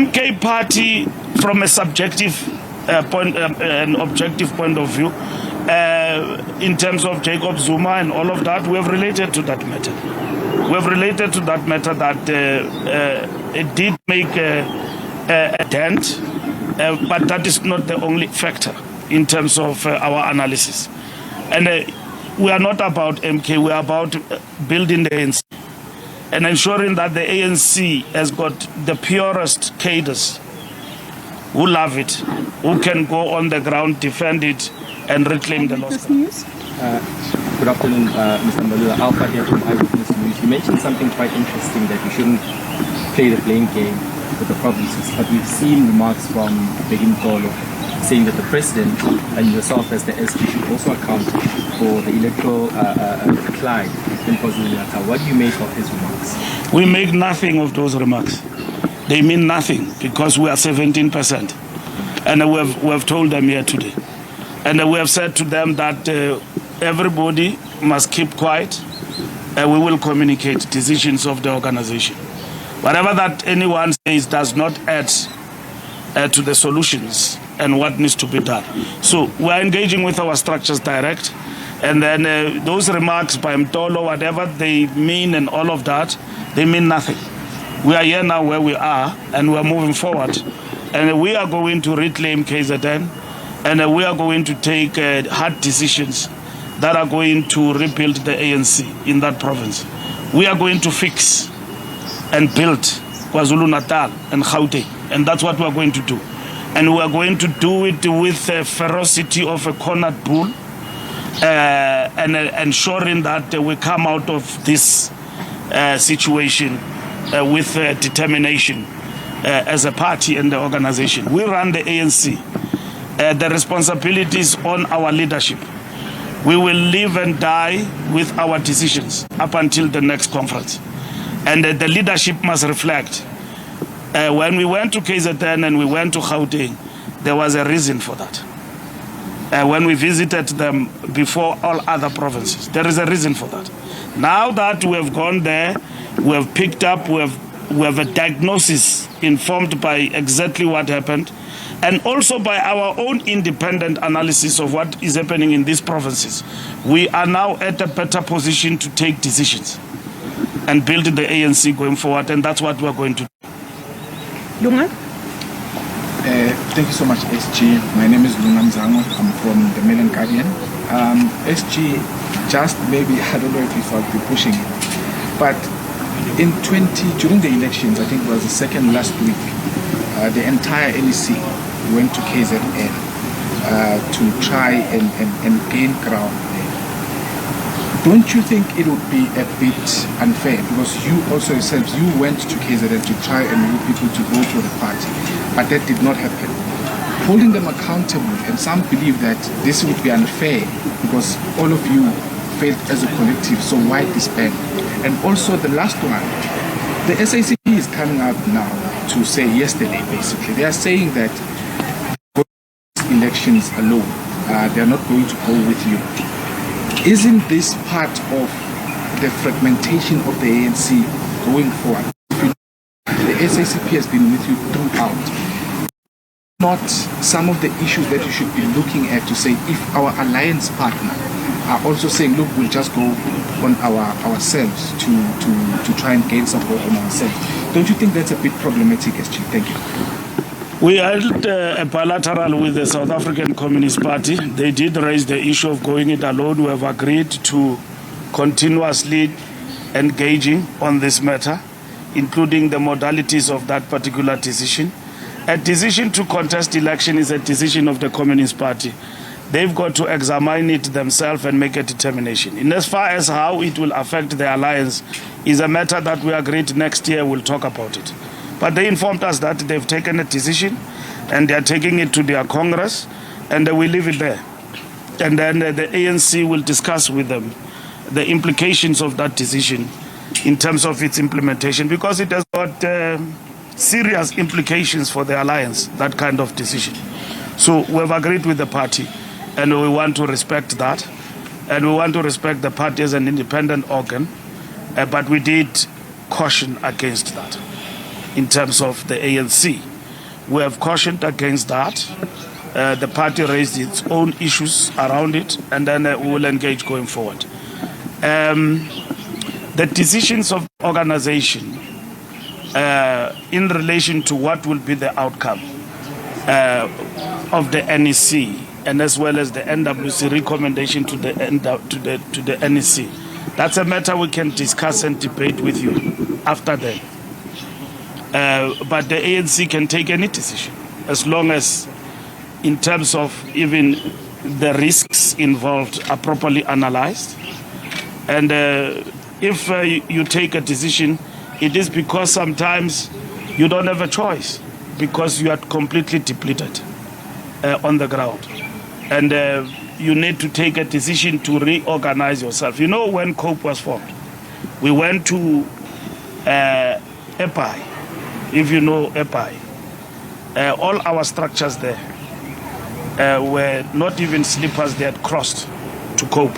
MK party, from a subjective an objective point of view, in terms of Jacob Zuma and all of that, we have related to that matter. We have related to that matter that it did make a dent, but that is not the only factor in terms of our analysis. And we are not about MK, we are about building the ANC and ensuring that the ANC has got the purest cadres who love it, who can go on the ground, defend it, and reclaim the lost ground. Good afternoon, Mr. MBALULA. Alpha here from Eyewitness News. You mentioned something quite interesting, that you shouldn't play the blame game with the provinces, but we've seen remarks from Bheki Mtolo saying that the president and yourself as the SG should also account for the electoral decline in KwaZulu-Natal. What do you make of his remarks? We make nothing of those remarks. They mean nothing, because we are 17%. And we have told them here today. And we have said to them that everybody must keep quiet, and we will communicate decisions of the organization. Whatever that anyone says does not add to the solutions and what needs to be done. So we are engaging with our structures direct, and then those remarks by Mtolo, whatever they mean and all of that, they mean nothing. We are here now where we are, and we are moving forward. And we are going to reclaim KZN, and we are going to take hard decisions that are going to rebuild the ANC in that province. We are going to fix and build KwaZulu-Natal and Gauteng, and that's what we are going to do. And we are going to do it with the ferocity of a cornered bull, and ensuring that we come out of this situation with determination as a party and the organization. We run the ANC. The responsibilities on our leadership. We will live and die with our decisions up until the next conference. And the leadership must reflect. When we went to KZN and we went to Gauteng, there was a reason for that. When we visited them before all other provinces, there is a reason for that. Now that we have gone there, we have picked up, we have a diagnosis informed by exactly what happened, and also by our own independent analysis of what is happening in these provinces. We are now at a better position to take decisions and build the ANC going forward, and that's what we're going to do. Lunga? Thank you so much, SG. My name is Lunga Mzango. I'm from the Mail and Guardian. SG, just maybe, I don't know if I'll be pushing it, but during the elections, I think it was the second last week, the entire NEC went to KZN to try and gain ground there. Don't you think it would be a bit unfair? Because you also yourselves, you went to KZN to try and move people to vote for the party, but that did not happen. Holding them accountable, and some believe that this would be unfair because all of you failed as a collective, so why disband? And also the last one, the SACP is coming out now to say yesterday, basically, they are saying that elections alone, they are not going to go with you. Isn't this part of the fragmentation of the ANC going forward? The SACP has been with you throughout. Not some of the issues that you should be looking at to say, if our alliance partner are also saying, look, we'll just go on ourselves to try and gain support on ourselves. Don't you think that's a bit problematic, SG? Thank you. We held a bilateral with the South African Communist Party. They did raise the issue of going it alone. We have agreed to continuously engaging on this matter, including the modalities of that particular decision. A decision to contest election is a decision of the Communist Party. They've got to examine it themselves and make a determination. In as far as how it will affect the alliance is a matter that we agreed next year we'll talk about it. But they informed us that they've taken a decision and they're taking it to their Congress, and we leave it there. And then the ANC will discuss with them the implications of that decision in terms of its implementation, because it has got serious implications for the alliance, that kind of decision. So we've agreed with the party, and we want to respect that, and we want to respect the party as an independent organ, but we did caution against that in terms of the ANC We have cautioned against that. The party raised its own issues around it, and then we will engage going forward. The decisions of the organization in relation to what will be the outcome of the NEC, and as well as the NWC recommendation to the NEC, that's a matter we can discuss and debate with you after that. But the ANC can take any decision as long as, in terms of even the risks involved, are properly analyzed. And if you take a decision, it is because sometimes you don't have a choice, because you are completely depleted on the ground. And you need to take a decision to reorganize yourself. You know, when COPE was formed, we went to EPI, if you know EPI. All our structures there were not even sleepers, they had crossed to COPE.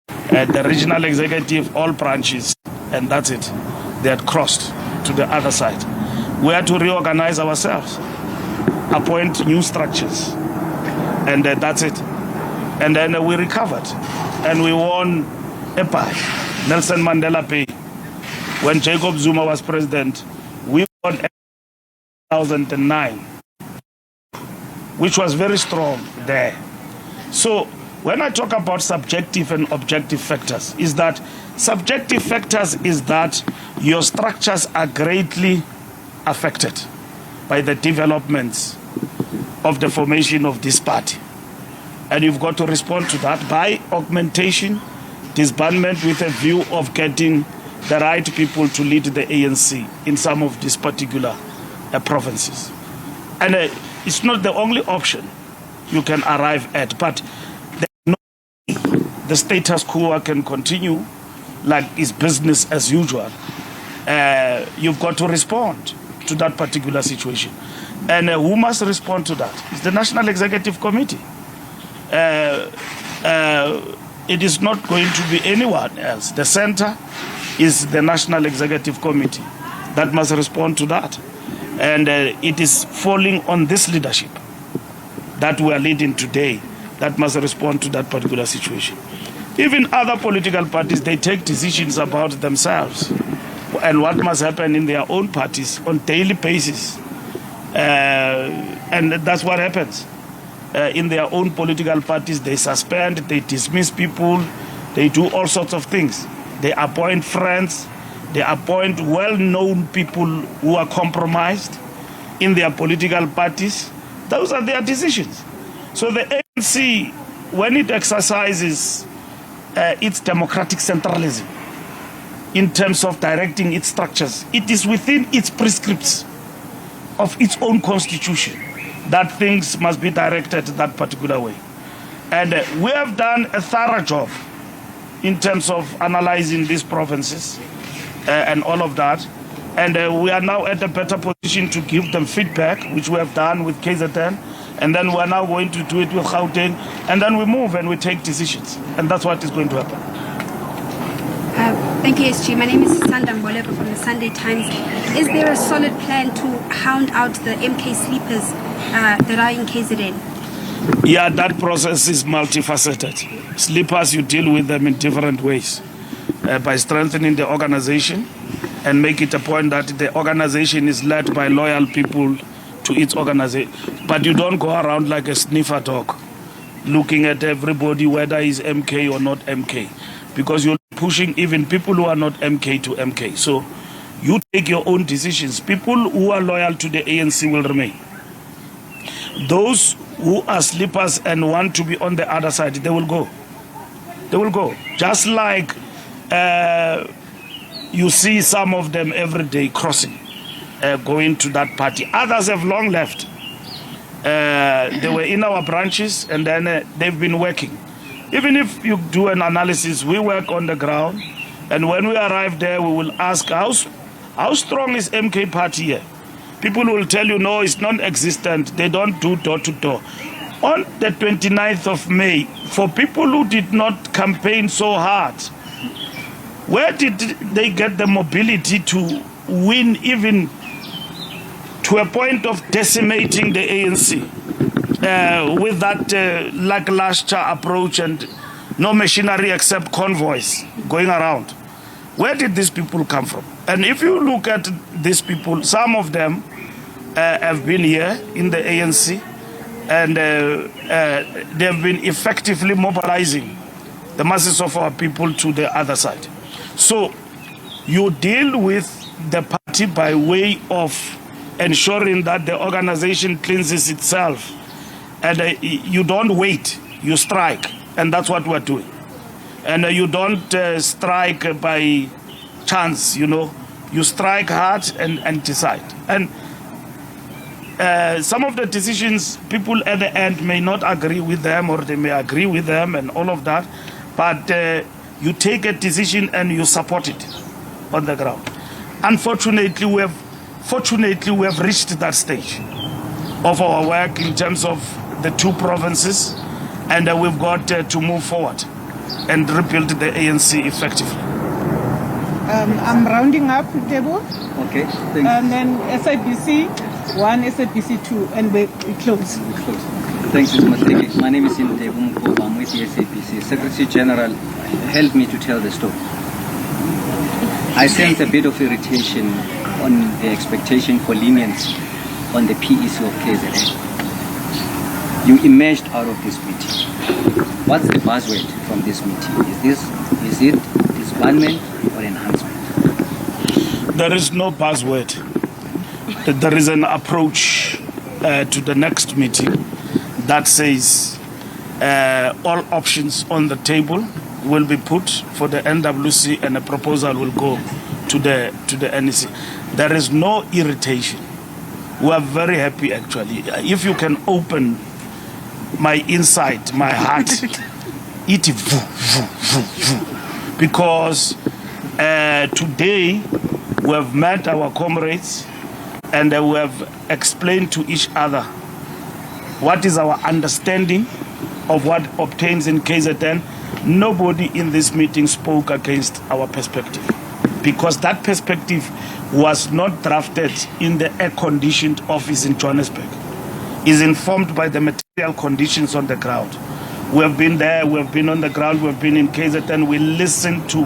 The regional executive, all branches, and that's it. They had crossed to the other side. We had to reorganize ourselves, appoint new structures, and that's it. And then we recovered, and we won EPI, Nelson Mandela Bay. When Jacob Zuma was president, we won 2009, which was very strong there. So when I talk about subjective and objective factors, is that subjective factors is that your structures are greatly affected by the developments of the formation of this party. And you've got to respond to that by augmentation, disbandment, with a view of getting the right people to lead the ANC in some of these particular provinces. And it's not the only option you can arrive at, but the status quo can continue like it's business as usual. You've got to respond to that particular situation. And who must respond to that? It's the National Executive Committee. It is not going to be anyone else. The center is the National Executive Committee that must respond to that. And it is falling on this leadership that we are leading today that must respond to that particular situation. Even other political parties, they take decisions about themselves and what must happen in their own parties on daily basis. And that's what happens. In their own political parties, they suspend, they dismiss people, they do all sorts of things. They appoint friends, they appoint well-known people who are compromised in their political parties. Those are their decisions. So the ANC, when it exercises its democratic centralism in terms of directing its structures, it is within its prescripts of its own constitution that things must be directed that particular way. And we have done a thorough job in terms of analyzing these provinces and all of that. And we are now at a better position to give them feedback, which we have done with KZN. And then we're now going to do it with Gauteng. And then we move and we take decisions. And that's what is going to happen. Thank you, SG. My name is Sanda Mboleko from the Sunday Times. Is there a solid plan to hound out the MK sleepers that are in KZN? Yeah, that process is multifaceted. Sleepers, you deal with them in different ways. By strengthening the organization and make it a point that the organization is led by loyal people to its organization. But you don't go around like a sniffer dog looking at everybody, whether he's MK or not MK, because you're pushing even people who are not MK to MK. So you take your own decisions. People who are loyal to the ANC will remain. Those who are sleepers and want to be on the other side, they will go. They will go. Just like you see some of them every day crossing, going to that party. Others have long left. They were in our branches and then they've been working. Even if you do an analysis, we work on the ground, and when we arrive there, we will ask how strong is MK party here? People will tell you, no, it's non-existent. They don't do door-to-door. On the 29th of May, for people who did not campaign so hard, where did they get the mobility to win even to a point of decimating the ANC with that lackluster approach and no machinery except convoys going around. Where did these people come from? And if you look at these people, some of them have been here in the ANC, and they have been effectively mobilizing the masses of our people to the other side. So you deal with the party by way of ensuring that the organization cleanses itself, and you don't wait, you strike, and that's what we're doing. And you don't strike by chance, you know. You strike hard and decide. And some of the decisions, people at the end may not agree with them, or they may agree with them and all of that, but you take a decision and you support it on the ground. Unfortunately, we have reached that stage of our work in terms of the two provinces, and we've got to move forward and rebuild the ANC effectively. I'm rounding up the table. Okay, thank you. And then SABC 1, SABC 2, and we close. Thanks so much, Bheki. My name is Mtolo. I'm with the SABC. Secretary General helped me to tell the story. I sense a bit of irritation on the expectation for leniency on the PEC of KZN. You emerged out of this meeting. What's the buzzword from this meeting? Is it disbandment or enhancement? There is no buzzword. There is an approach to the next meeting that says all options on the table will be put for the NWC, and a proposal will go to the NEC. There is no irritation. We are very happy, actually. If you can open my inside, my heart, it because today we have met our comrades and we have explained to each other what is our understanding of what obtains in KZN. Nobody in this meeting spoke against our perspective, because that perspective was not drafted in the air-conditioned office in Johannesburg. Is informed by the material conditions on the ground. We have been there, we have been on the ground, we have been in KZN, we listen to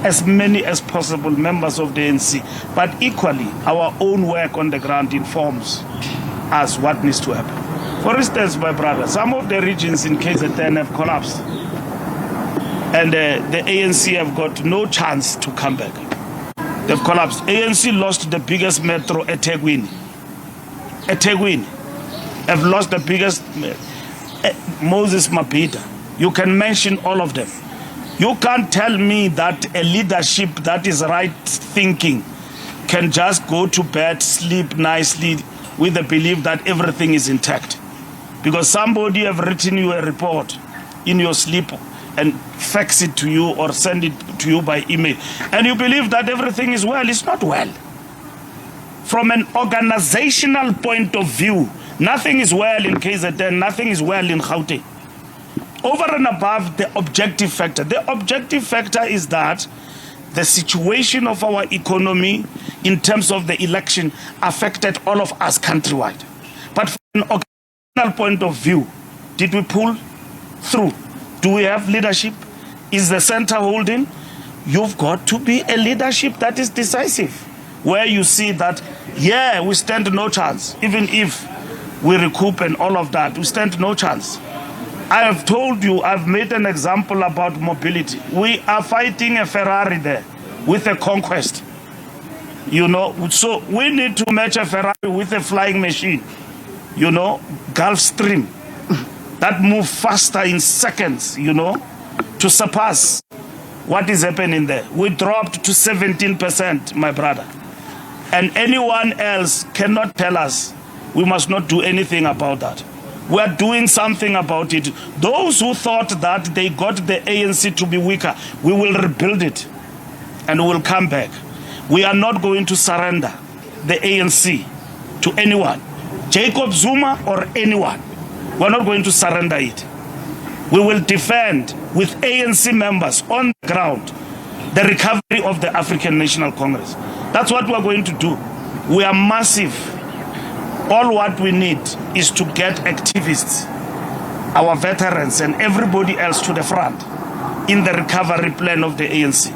as many as possible members of the ANC, but equally our own work on the ground informs us what needs to happen. For instance, my brother, some of the regions in KZN have collapsed, and the ANC have got no chance to come back. They've collapsed. ANC lost the biggest metro at eThekwini. Have lost the biggest, Moses Mapaila. You can mention all of them. You can't tell me that a leadership that is right thinking can just go to bed, sleep nicely with the belief that everything is intact. Because somebody have written you a report in your sleep and fax it to you or send it to you by email, and you believe that everything is well. It's not well. From an organizational point of view, nothing is well in KZN, nothing is well in Gauteng. Over and above the objective factor. The objective factor is that the situation of our economy in terms of the election affected all of us countrywide. But from an organizational point of view, did we pull through? Do we have leadership? Is the center holding? You've got to be a leadership that is decisive, where you see that, yeah, we stand no chance. Even if we recoup and all of that, we stand no chance. I have told you, I've made an example about mobility. We are fighting a Ferrari there with a Conquest. You know, so we need to match a Ferrari with a flying machine. You know, Gulfstream. That move faster in seconds, you know, to surpass what is happening there. We dropped to 17%, my brother. And anyone else cannot tell us we must not do anything about that. We are doing something about it. Those who thought that they got the ANC to be weaker, we will rebuild it and we will come back. We are not going to surrender the ANC to anyone, Jacob Zuma or anyone. We're not going to surrender it. We will defend with ANC members on the ground the recovery of the African National Congress. That's what we're going to do. We are massive. All what we need is to get activists, our veterans, and everybody else to the front in the recovery plan of the ANC.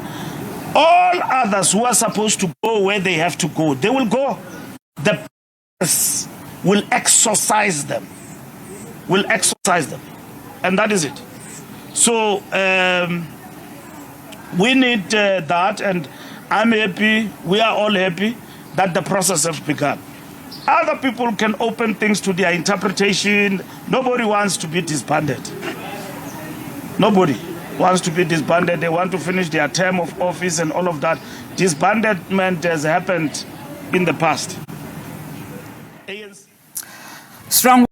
All others who are supposed to go where they have to go, they will go. The press will exorcise them. And that is it. So we need that, and I'm happy, we are all happy that the process has begun. Other people can open things to their interpretation. Nobody wants to be disbanded. Nobody wants to be disbanded. They want to finish their term of office and all of that. Disbandment has happened in the past. Strong